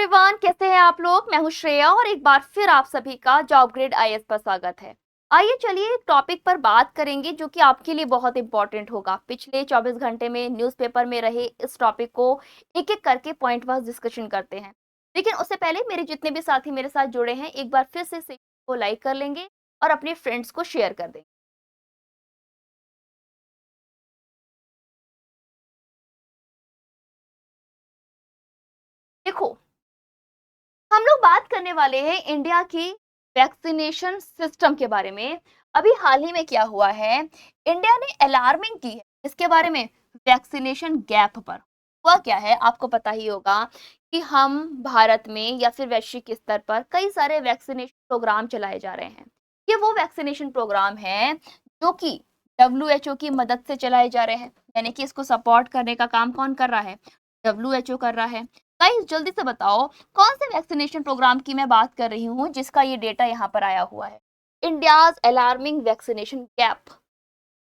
Everyone, कैसे हैं आप लोग। मैं हूं श्रेया और एक बार फिर आप सभी का जॉब ग्रेड आईएएस पर स्वागत है। आइए चलिए एक टॉपिक पर बात करेंगे जो कि आपके लिए बहुत इंपॉर्टेंट होगा। पिछले 24 घंटे में न्यूज़पेपर में रहे इस टॉपिक को एक एक करके पॉइंट वाइज डिस्कशन करते हैं। लेकिन उससे पहले मेरे जितने भी साथी मेरे साथ जुड़े हैं, एक बार फिर से इस को लाइक कर लेंगे और अपने फ्रेंड्स को शेयर कर देंगे। देखो, हम लोग बात करने वाले हैं इंडिया की वैक्सीनेशन सिस्टम के बारे में। अभी हाल ही में क्या हुआ है, इंडिया ने अलार्मिंग की है इसके बारे में, वैक्सीनेशन गैप पर। हुआ क्या है आपको पता ही होगा कि हम भारत में या फिर वैश्विक स्तर पर कई सारे वैक्सीनेशन प्रोग्राम चलाए जा रहे हैं। ये वो वैक्सीनेशन प्रोग्राम है जो कि डब्ल्यूएचओ की मदद से चलाए जा रहे हैं, यानी कि इसको सपोर्ट करने का काम कौन कर रहा है, डब्ल्यूएचओ कर रहा है। गाइस जल्दी से बताओ कौन से वैक्सीनेशन प्रोग्राम की मैं बात कर रही हूँ जिसका ये डेटा यहाँ पर आया हुआ है। India's alarming vaccination gap.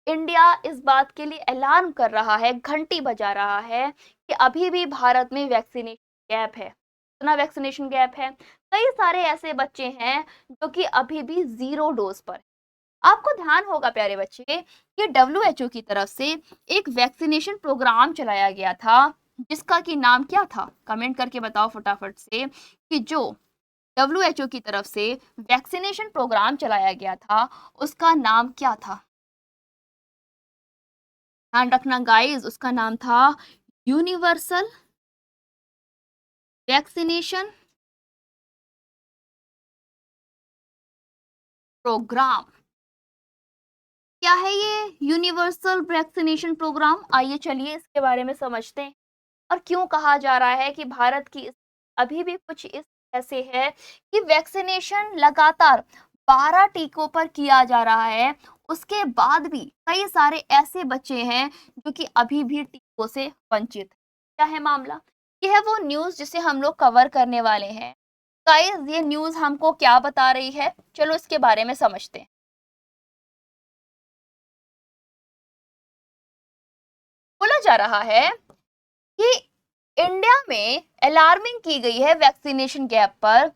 India इस बात के लिए अलार्म कर रहा है, घंटी बजा रहा है कि अभी भी भारत में वैक्सीनेशन गैप है। इतना वैक्सीनेशन गैप है, कई सारे ऐसे बच्चे हैं जो कि अभी भी 0 डोज पर। आपको ध्यान होगा प्यारे बच्चे कि डब्ल्यूएचओ की तरफ से एक वैक्सीनेशन प्रोग्राम चलाया गया था जिसका कि नाम क्या था, कमेंट करके बताओ फटाफट से कि जो डब्ल्यूएचओ की तरफ से वैक्सीनेशन प्रोग्राम चलाया गया था उसका नाम क्या था। ध्यान रखना गाइस, उसका नाम था यूनिवर्सल वैक्सीनेशन प्रोग्राम। क्या है ये यूनिवर्सल वैक्सीनेशन प्रोग्राम, आइए चलिए इसके बारे में समझते हैं। और क्यों कहा जा रहा है कि भारत की अभी भी कुछ इस ऐसे है कि वैक्सीनेशन लगातार 12 टीकों पर किया जा रहा है, उसके बाद भी कई सारे ऐसे बच्चे हैं जो कि अभी भी टीकों से वंचित हैं। क्या है मामला, यह है वो न्यूज़ जिसे हम लोग कवर करने वाले हैं। गाइस ये न्यूज़ हमको क्या बता रही है, चलो इसके बारे में समझते हैं। बोला जा रहा है कि इंडिया में अलार्मिंग की गई है वैक्सीनेशन गैप पर।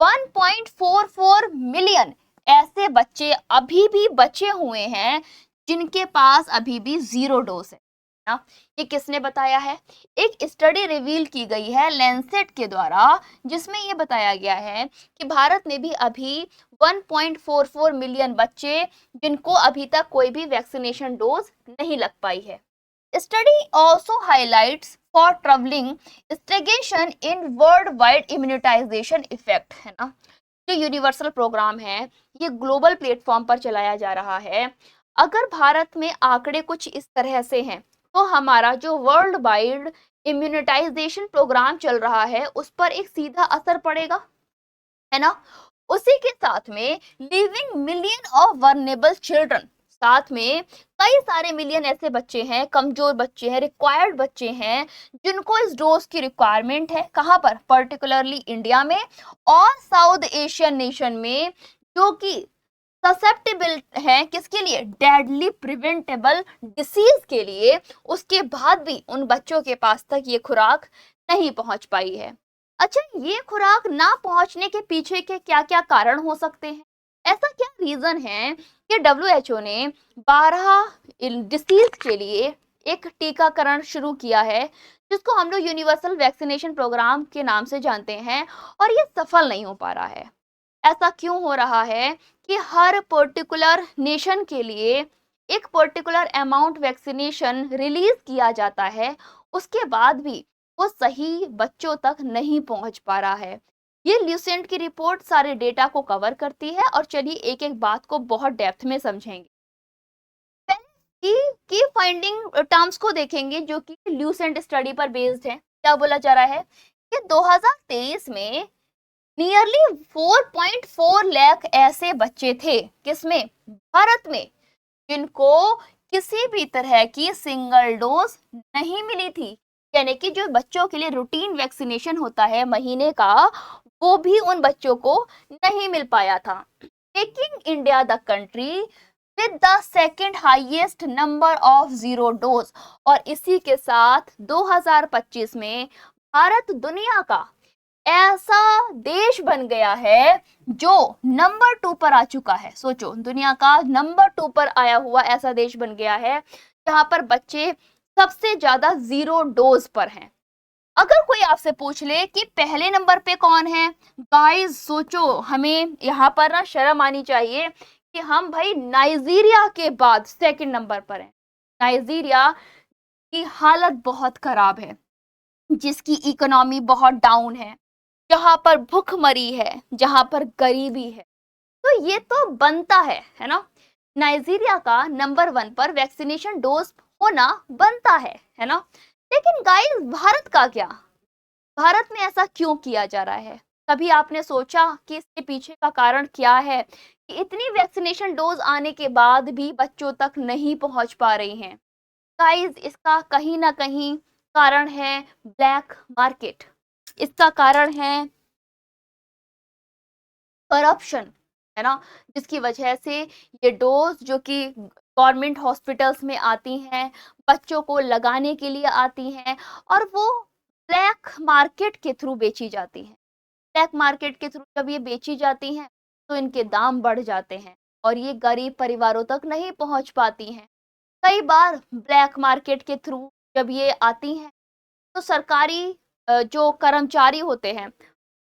1.44 मिलियन ऐसे बच्चे अभी भी बचे हुए हैं जिनके पास अभी भी 0 डोज है ना। ये किसने बताया है, एक स्टडी रिवील की गई है लैंसेट के द्वारा जिसमें ये बताया गया है कि भारत में भी अभी 1.44 मिलियन बच्चे जिनको अभी तक कोई भी वैक्सीनेशन डोज नहीं लग पाई है। Study also highlights for troubling stagnation in worldwide immunization effect, है ना। जो यूनिवर्सल प्रोग्राम है ये ग्लोबल प्लेटफॉर्म पर चलाया जा रहा है। अगर भारत में आंकड़े कुछ इस तरह से हैं तो हमारा जो वर्ल्ड वाइड इम्यूनिटाइजेशन प्रोग्राम चल रहा है उस पर एक सीधा असर पड़ेगा, है ना। उसी के साथ में living million of vulnerable children, साथ में कई सारे मिलियन ऐसे बच्चे हैं, कमजोर बच्चे हैं, रिक्वायर्ड बच्चे हैं जिनको इस डोज की रिक्वायरमेंट है। कहाँ पर, पर्टिकुलरली इंडिया में और साउथ एशियन नेशन में, जो कि ससेप्टेबल हैं किसके लिए, डेडली प्रिवेंटेबल डिसीज के लिए। उसके बाद भी उन बच्चों के पास तक ये खुराक नहीं पहुंच पाई है। अच्छा, ये खुराक ना पहुंचने के पीछे के क्या क्या कारण हो सकते हैं, ऐसा क्या रीजन है कि डब्ल्यूएचओ ने 12 डिसीज के लिए एक टीकाकरण शुरू किया है जिसको हम लोग यूनिवर्सल वैक्सीनेशन प्रोग्राम के नाम से जानते हैं और ये सफल नहीं हो पा रहा है। ऐसा क्यों हो रहा है कि हर पर्टिकुलर नेशन के लिए एक पर्टिकुलर अमाउंट वैक्सीनेशन रिलीज किया जाता है, उसके बाद भी वो सही बच्चों तक नहीं पहुंच पा रहा है। ये ल्यूसेंट की रिपोर्ट सारे डेटा को कवर करती है और चलिए एक एक बात को बहुत डेप्थ में समझेंगे। की फाइंडिंग टर्म्स को देखेंगे जो कि ल्यूसेंट स्टडी पर बेस्ड है। क्या बोला जा रहा है कि 2023 में नियरली 4.4 लाख ऐसे बच्चे थे किसमें, भारत में, जिनको किसी भी तरह की सिंगल डोज नहीं मिली थी। यानी कि जो बच्चों के लिए रूटीन वैक्सीनेशन होता है महीने का, वो भी उन बच्चों को नहीं मिल पाया था, making India the country with the second highest number of 0 dose. और इसी के साथ 2025 में भारत दुनिया का ऐसा देश बन गया है जो नंबर 2 पर आ चुका है। सोचो, दुनिया का नंबर 2 पर आया हुआ ऐसा देश बन गया है जहां पर बच्चे सबसे ज्यादा 0 डोज पर हैं। अगर कोई आपसे पूछ ले कि पहले नंबर पे कौन है, गाइस सोचो, हमें यहाँ पर ना शर्म आनी चाहिए कि हम भाई नाइजीरिया के बाद सेकंड नंबर पर हैं। नाइजीरिया की हालत बहुत खराब है, जिसकी इकोनॉमी बहुत डाउन है, जहां पर भूखमरी है, जहां पर गरीबी है। तो ये तो बनता है ना। नाइजीरिया का नंबर 1 पर वैक्सीनेशन डोज होना बनता है ना। लेकिन गाइस, भारत का क्या? भारत में ऐसा क्यों किया जा रहा है? कभी आपने सोचा कि इसके पीछे का कारण क्या है कि इतनी वैक्सीनेशन डोज आने के बाद भी बच्चों तक नहीं पहुंच पा रही हैं? गाइस, इसका कहीं ना कहीं कारण है ब्लैक मार्केट। इसका कारण है करप्शन, है ना, जिसकी वजह से ये डोज जो कि गवर्नमेंट हॉस्पिटल्स में आती हैं, बच्चों को लगाने के लिए आती हैं, और वो ब्लैक मार्केट के थ्रू बेची जाती हैं। ब्लैक मार्केट के थ्रू जब ये बेची जाती हैं तो इनके दाम बढ़ जाते हैं और ये गरीब परिवारों तक नहीं पहुंच पाती हैं। कई बार ब्लैक मार्केट के थ्रू जब ये आती हैं तो सरकारी जो कर्मचारी होते हैं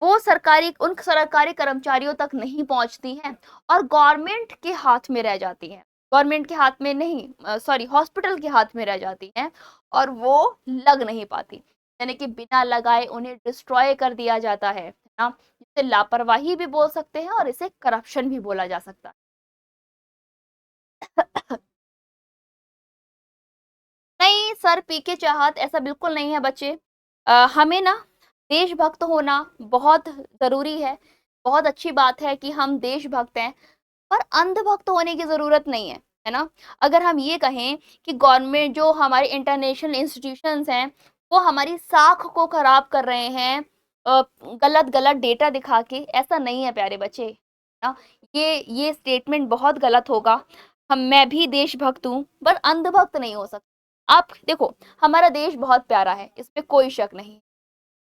वो उन सरकारी कर्मचारियों तक नहीं पहुंचती हैं और गवर्नमेंट के हाथ में रह जाती हैं। गवर्नमेंट के हाथ में नहीं, सॉरी, हॉस्पिटल के हाथ में रह जाती हैं और वो लग नहीं पाती, यानी कि बिना लगाए उन्हें डिस्ट्रॉय कर दिया जाता है ना। इसे लापरवाही भी बोल सकते हैं और इसे करप्शन भी बोला जा सकता है। नहीं सर, पी के चाहत ऐसा बिल्कुल नहीं है बच्चे। हमें ना देशभक्त होना बहुत जरूरी है। बहुत अच्छी बात है कि हम देशभक्त हैं, पर अंधभक्त होने की जरूरत नहीं है ना। अगर हम ये कहें कि गवर्नमेंट जो हमारे इंटरनेशनल इंस्टीट्यूशंस हैं वो हमारी साख को खराब कर रहे हैं गलत गलत डेटा दिखा के, ऐसा नहीं है प्यारे बच्चे ना। ये स्टेटमेंट बहुत गलत होगा। मैं भी देशभक्त हूँ पर अंधभक्त नहीं हो सकता। आप देखो, हमारा देश बहुत प्यारा है, इसमें कोई शक नहीं,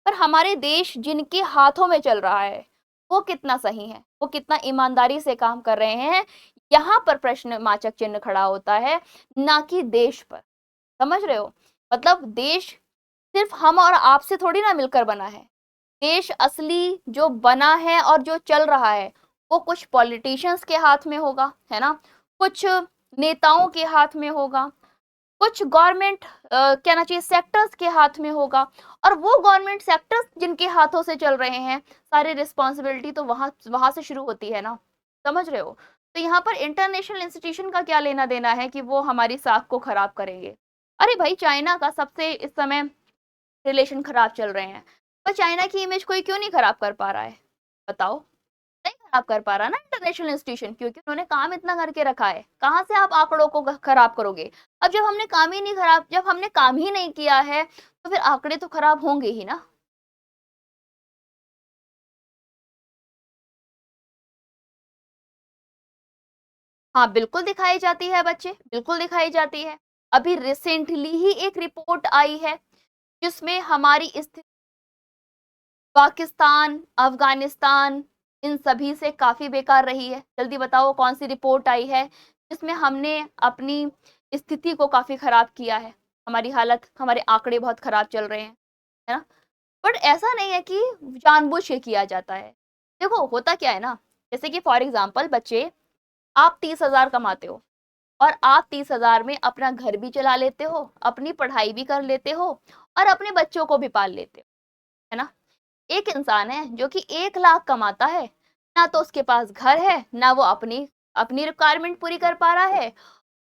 पर हमारे देश जिनके हाथों में चल रहा है वो कितना सही है, वो कितना ईमानदारी से काम कर रहे हैं, यहाँ पर प्रश्नवाचक चिन्ह खड़ा होता है, ना कि देश पर। समझ रहे हो? मतलब देश सिर्फ हम और आपसे थोड़ी ना मिलकर बना है। देश असली जो बना है और जो चल रहा है वो कुछ पॉलिटिशियंस के हाथ में होगा, है ना, कुछ नेताओं के हाथ में होगा, कुछ गवर्नमेंट कहना चाहिए सेक्टर्स के हाथ में होगा। और वो गवर्नमेंट सेक्टर्स जिनके हाथों से चल रहे हैं, सारी रिस्पॉन्सिबिलिटी तो वहां वहां से शुरू होती है ना। समझ रहे हो? तो यहाँ पर इंटरनेशनल इंस्टीट्यूशन का क्या लेना देना है कि वो हमारी साख को खराब करेंगे? अरे भाई, चाइना का सबसे इस समय रिलेशन खराब चल रहे हैं, पर चाइना की इमेज कोई क्यों नहीं खराब कर पा रहा है? बताओ। नहीं खराब कर पा रहा ना इंटरनेशनल इंस्टीट्यूशन, क्योंकि उन्होंने काम इतना करके रखा है। कहाँ से आप आंकड़ों को खराब करोगे? अब जब हमने काम ही नहीं किया है तो फिर आंकड़े तो खराब होंगे ही ना। हाँ, बिल्कुल दिखाई जाती है बच्चे, बिल्कुल दिखाई जाती है। अभी रिसेंटली ही एक रिपोर्ट आई है जिसमें हमारी स्थिति पाकिस्तान, अफगानिस्तान, इन सभी से काफी बेकार रही है। जल्दी बताओ कौन सी रिपोर्ट आई है जिसमें हमने अपनी स्थिति को काफी खराब किया है। हमारी हालत, हमारे आंकड़े बहुत खराब चल रहे हैं, है ना। बट ऐसा नहीं है कि जानबूझ के किया जाता है। देखो होता क्या है ना, जैसे कि फॉर एग्जाम्पल बच्चे, आप 30,000 कमाते हो और आप 30,000 में अपना घर भी चला लेते हो, अपनी पढ़ाई भी कर लेते हो और अपने बच्चों को भी पाल लेते हो, है ना। एक इंसान है जो कि 1 लाख कमाता है, ना तो उसके पास घर है, ना वो अपनी अपनी रिक्वायरमेंट पूरी कर पा रहा है,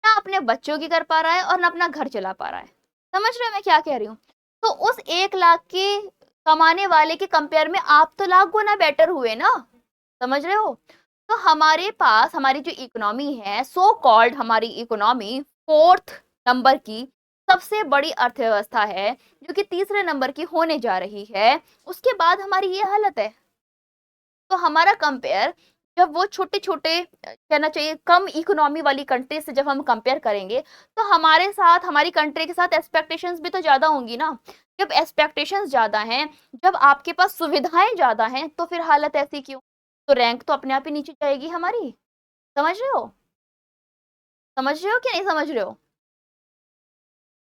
ना अपने बच्चों की कर पा रहा है और ना अपना घर चला पा रहा है। समझ रहे हो मैं क्या कह रही हूँ? तो उस 1 लाख के कमाने वाले के कंपेयर में आप तो लाख गुना बेटर हुए ना। समझ रहे हो? तो हमारे पास हमारी जो इकोनॉमी है, सो कॉल्ड हमारी इकोनॉमी फोर्थ नंबर की सबसे बड़ी अर्थव्यवस्था है, जो कि तीसरे नंबर की होने जा रही है, उसके बाद हमारी ये हालत है। तो हमारा कंपेयर जब वो छोटे छोटे कहना चाहिए कम इकोनॉमी वाली कंट्री से जब हम कंपेयर करेंगे, तो हमारे साथ, हमारी कंट्री के साथ एक्सपेक्टेशंस भी तो ज्यादा होंगी ना। जब एक्सपेक्टेशंस ज्यादा हैं, जब आपके पास सुविधाएं ज्यादा हैं, तो फिर हालत ऐसी क्यों? तो रैंक तो अपने आप ही नीचे जाएगी हमारी। समझ रहे हो? समझ रहे हो कि नहीं समझ रहे हो?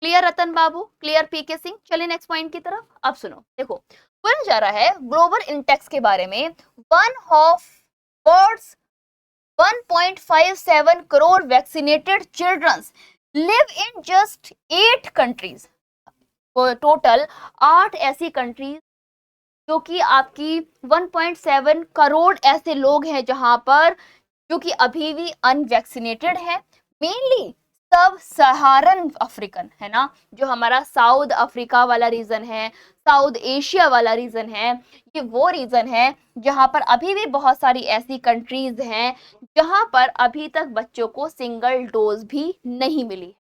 क्लियर रतन बाबू? क्लियर पीके सिंह? चलिए नेक्स्ट पॉइंट की तरफ। अब सुनो, देखो बोला जा रहा है ग्लोबल इंडेक्स के बारे में। One of world's 1.57 crore vaccinated childrens live in just 8 countries. Total 8 ऐसी कंट्रीज जो कि आपकी 1.7 करोड़ ऐसे लोग हैं जहां पर जो कि अभी भी अनवैक्सीनेटेड है। मेनली सब सहारन अफ्रीकन है ना, जो हमारा साउथ अफ्रीका वाला रीजन है, साउथ एशिया वाला रीजन है, ये वो रीजन है जहां पर अभी भी बहुत सारी ऐसी कंट्रीज हैं जहां पर अभी तक बच्चों को सिंगल डोज भी नहीं मिली।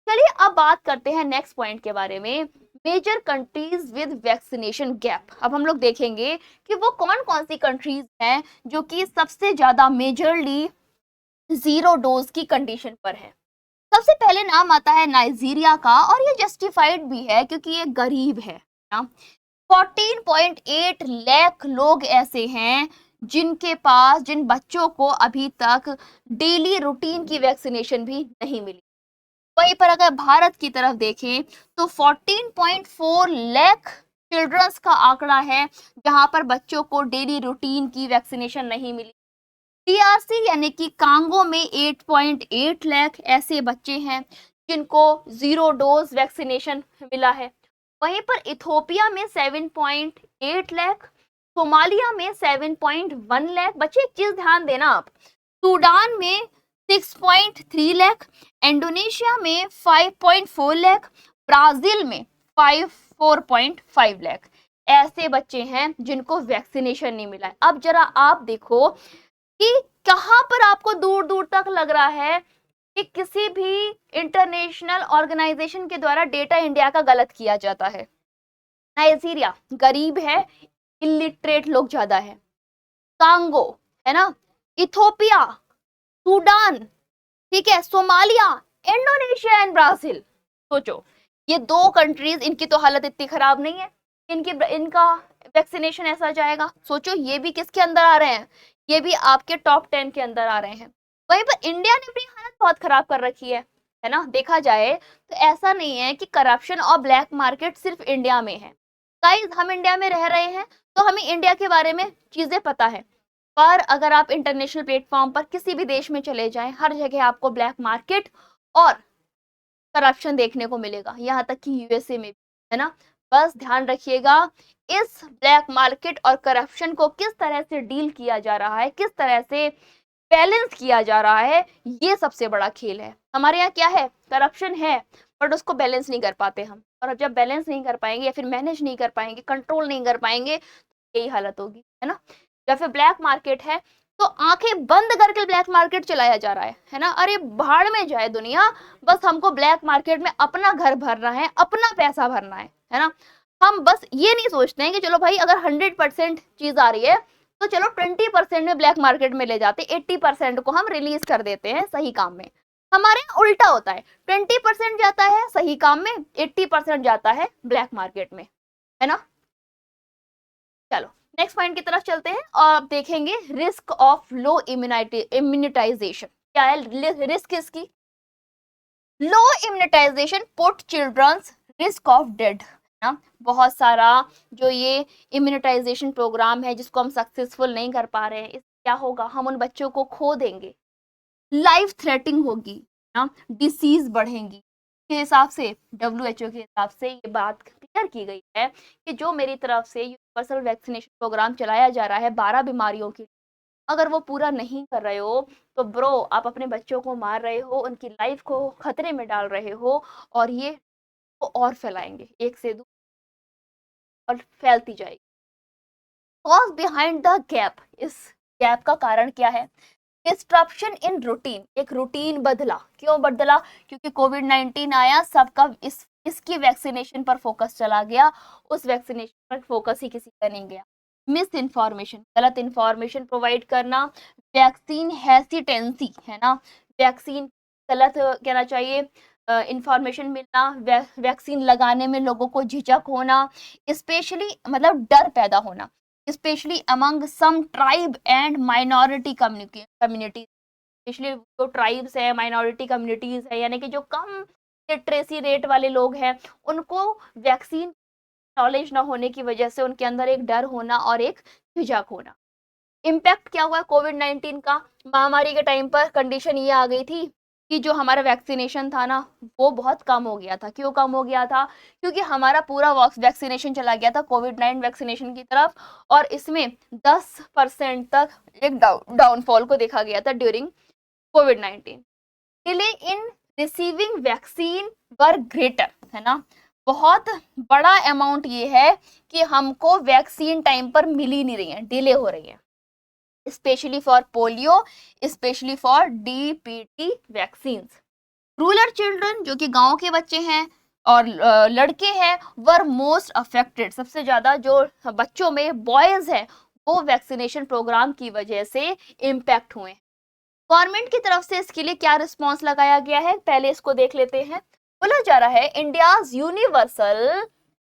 चलिए अब बात करते हैं नेक्स्ट पॉइंट के बारे में, major countries with vaccination gap. अब हम लोग देखेंगे कि वो कौन कौन सी कंट्रीज हैं जो कि सबसे ज्यादा मेजरली जीरो डोज की कंडीशन पर है। सबसे पहले नाम आता है नाइजीरिया का, और ये जस्टिफाइड भी है क्योंकि ये गरीब है ना। 14.8 लाख लोग ऐसे हैं जिनके पास, जिन बच्चों को अभी तक डेली रूटीन की वैक्सीनेशन भी नहीं मिली। वहीं पर अगर भारत की तरफ देखें तो 14.4 लाख चिल्ड्रंस का आंकड़ा है जहां पर बच्चों को डेली रूटीन की वैक्सीनेशन नहीं मिली। टीआरसी यानी कि कांगो में 8.8 लाख ऐसे बच्चे हैं जिनको जीरो डोज वैक्सीनेशन मिला है। वहीं पर इथोपिया में 7.8 लाख, सोमालिया में 7.1 लाख। बच्चे एक चीज ध्यान देना आप, सूडान में 6.3 लाख, इंडोनेशिया में 5.4 लाख, ब्राजील में 4.5 लाख ऐसे बच्चे हैं जिनको वैक्सीनेशन नहीं मिला है। अब जरा आप देखो कि कहां पर आपको दूर दूर तक लग रहा है कि किसी भी इंटरनेशनल ऑर्गेनाइजेशन के द्वारा डेटा इंडिया का गलत किया जाता है। नाइजीरिया गरीब है, इलिटरेट लोग ज्यादा है, कांगो है ना, इथोपिया, सूडान, ठीक है, सोमालिया, इंडोनेशिया एंड ब्राजील। सोचो ये दो कंट्रीज, इनकी तो हालत इतनी खराब नहीं है, इनका वैक्सीनेशन ऐसा जाएगा। सोचो ये भी किसके अंदर आ रहे हैं, ये भी आपके टॉप 10 के अंदर आ रहे हैं। वहीं पर इंडिया ने अपनी हालत बहुत खराब कर रखी है ना। देखा जाए तो ऐसा नहीं है कि करप्शन और ब्लैक मार्केट सिर्फ इंडिया में है। गाइस हम इंडिया में रह रहे हैं तो हमें इंडिया के बारे में चीजें पता है, पर अगर आप इंटरनेशनल प्लेटफॉर्म पर किसी भी देश में चले जाएं, हर जगह आपको ब्लैक मार्केट और करप्शन देखने को मिलेगा, यहाँ तक कि यूएसए में भी, है ना। बस ध्यान रखिएगा इस ब्लैक मार्केट और करप्शन को किस तरह से डील किया जा रहा है, किस तरह से बैलेंस किया जा रहा है, ये सबसे बड़ा खेल है। हमारे यहाँ क्या है, करप्शन है बट उसको बैलेंस नहीं कर पाते हम, और जब बैलेंस नहीं कर पाएंगे या फिर मैनेज नहीं कर पाएंगे, कंट्रोल नहीं कर पाएंगे, यही हालत होगी, है ना। या फिर ब्लैक मार्केट है तो आंखें बंद करके ब्लैक मार्केट चलाया जा रहा है ना। अरे भाड़ में जाए दुनिया, बस हमको ब्लैक मार्केट में अपना घर भरना है, अपना पैसा भरना है ना। हम बस ये नहीं सोचते हैं कि चलो भाई अगर 100% चीज आ रही है तो चलो 20% में ब्लैक मार्केट में ले जाते, 80% को हम रिलीज कर देते हैं सही काम में। हमारे यहाँ उल्टा होता है, 20% जाता है सही काम में, 80% जाता है ब्लैक मार्केट में, है ना। चलो नेक्स्ट पॉइंट की तरफ चलते हैं और अब देखेंगे रिस्क ऑफ लो इम्यूनिटाइजेशन। क्या है रिस्क इसकी? Low immunization put childrens risk of dead, ना। बहुत सारा जो ये इम्यूनिटाइजेशन प्रोग्राम है जिसको हम सक्सेसफुल नहीं कर पा रहे हैं, इस क्या होगा, हम उन बच्चों को खो देंगे, लाइफ थ्रेटिंग होगी ना, डिसीज बढ़ेंगी। के हिसाब से WHO के हिसाब से ये बात क्लियर की गई है कि जो मेरी तरफ से यूनिवर्सल वैक्सीनेशन प्रोग्राम चलाया जा रहा है 12 बीमारियों की, अगर वो पूरा नहीं कर रहे हो तो ब्रो आप अपने बच्चों को मार रहे हो, उनकी लाइफ को खतरे में डाल रहे हो, और ये वो और फैलाएंगे एक से दो और फैलती जाएगी। कॉज बिहाइंड द गैप, इस गैप का कारण क्या है? डिस्ट्रप्शन इन रूटीन, एक रूटीन बदला। क्यों बदला? क्योंकि कोविड-19 आया, सबका इसकी वैक्सीनेशन पर फोकस चला गया, उस वैक्सीनेशन पर फोकस ही किसी का नहीं गया। मिस इन्फॉर्मेशन, गलत इन्फॉर्मेशन प्रोवाइड करना, वैक्सीन हेसिटेंसी है ना, वैक्सीन गलत कहना चाहिए, इंफॉर्मेशन मिलना, वैक्सीन लगाने में लोगों को झिझक होना, स्पेशली मतलब डर पैदा होना, specially among some tribe and minority community, specially जो ट्राइब्स है, माइनॉरिटी कम्युनिटीज है, यानी कि जो कम लिटरेसी रेट वाले लोग हैं, उनको वैक्सीन नॉलेज ना होने की वजह से उनके अंदर एक डर होना और एक झिझक होना। इम्पैक्ट क्या हुआ कोविड-19 का? महामारी के टाइम पर कंडीशन ये आ गई थी कि जो हमारा वैक्सीनेशन था ना, वो बहुत कम हो गया था। क्यों कम हो गया था? क्योंकि हमारा पूरा वैक्सीनेशन चला गया था कोविड-19 वैक्सीनेशन की तरफ, और इसमें 10% तक एक डाउनफॉल को देखा गया था during covid. Delay in receiving vaccine were greater, है ना, बहुत बड़ा अमाउंट ये है कि हमको वैक्सीन टाइम पर मिल ही नहीं रही है, डिले हो रही है, specially for polio, specially for DPT vaccine. Rural children, जो कि गांव के बच्चे हैं और लड़के हैं, वर मोस्ट अफेक्टेड, सबसे ज्यादा जो बच्चों में बॉयज है वो वैक्सीनेशन प्रोग्राम की वजह से इम्पैक्ट हुए। गवर्नमेंट की तरफ से इसके लिए क्या रिस्पॉन्स लगाया गया है, पहले इसको देख लेते हैं। बोला जा रहा है इंडियाज यूनिवर्सल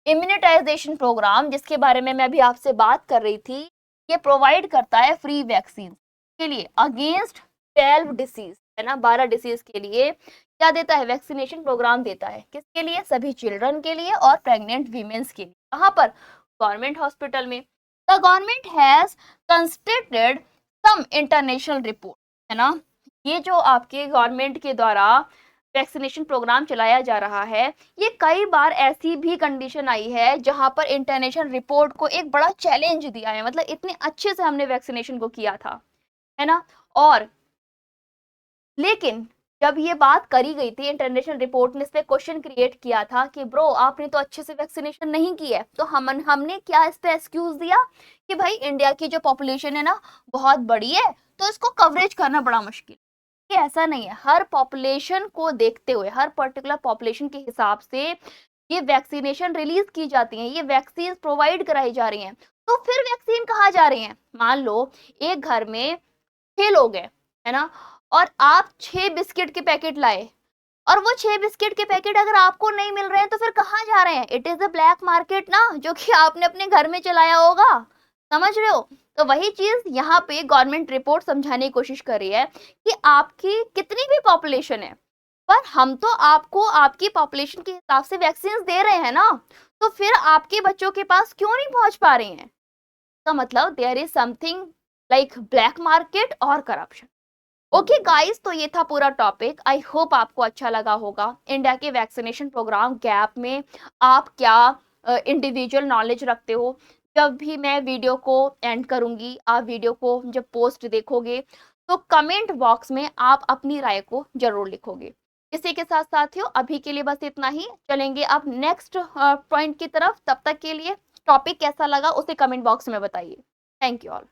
इम्यूनाइजेशन प्रोग्राम, जिसके बारे में मैं अभी आपसे बात कर रही थी, ये प्रोवाइड करता है फ्री वैक्सीन के लिए अगेंस्ट 12 डिसीज, है ना, 12 डिसीज के लिए क्या देता है, वैक्सीनेशन प्रोग्राम देता है। किसके लिए? सभी चिल्ड्रन के लिए और प्रेग्नेंट वीमेंस के लिए। कहाँ पर? गवर्नमेंट हॉस्पिटल में। The government has constructed some international report, है ना, ये जो आपके गवर्नमेंट के द्वारा वैक्सीनेशन प्रोग्राम चलाया जा रहा है, ये कई बार ऐसी भी कंडीशन आई है जहां पर इंटरनेशनल रिपोर्ट को एक बड़ा चैलेंज दिया है, मतलब इतने अच्छे से हमने वैक्सीनेशन को किया था, है ना, और लेकिन जब ये बात करी गई थी, इंटरनेशनल रिपोर्ट ने इस पे क्वेश्चन क्रिएट किया था कि ब्रो आपने तो अच्छे से वैक्सीनेशन नहीं की है, तो हमने क्या इस पे एक्सक्यूज दिया कि भाई इंडिया की जो पॉपुलेशन है ना बहुत बड़ी है, तो इसको कवरेज करना बड़ा मुश्किल। कि ऐसा नहीं है, हर पॉपुलेशन को देखते हुए, हर पर्टिकुलर पॉपुलेशन के हिसाब से ये वैक्सीनेशन रिलीज की जाती है, ये वैक्सीन प्रोवाइड कराई जा रही हैं। तो फिर वैक्सीन कहाँ जा रही है? मान लो एक घर में 6 लोग हैं, है ना, और आप 6 बिस्किट के पैकेट लाए, और वो 6 बिस्किट के पैकेट अगर आपको नहीं मिल रहे हैं तो फिर कहाँ जा रहे हैं? It is a black market ना, जो कि आपने अपने घर में चलाया होगा, समझ रहे हो? तो वही चीज यहाँ पे गवर्नमेंट रिपोर्ट समझाने की कोशिश कर रही है कि आपकी कितनी भी पॉपुलेशन है, पर हम तो आपको आपकी पॉपुलेशन के हिसाब से वैक्सीन दे रहे हैं ना, तो फिर आपके बच्चों के पास क्यों नहीं पहुंच पा रहे हैं? का मतलब there is something like black market और करप्शन। ओके गाइस, तो ये था पूरा टॉपिक। आई होप आपको अच्छा लगा होगा। इंडिया के वैक्सीनेशन प्रोग्राम गैप में आप क्या इंडिविजुअल नॉलेज रखते हो? जब भी मैं वीडियो को एंड करूंगी, आप वीडियो को जब पोस्ट देखोगे तो कमेंट बॉक्स में आप अपनी राय को जरूर लिखोगे। इसी के साथ साथियों, अभी के लिए बस इतना ही, चलेंगे अब नेक्स्ट पॉइंट की तरफ। तब तक के लिए टॉपिक कैसा लगा उसे कमेंट बॉक्स में बताइए। Thank you all.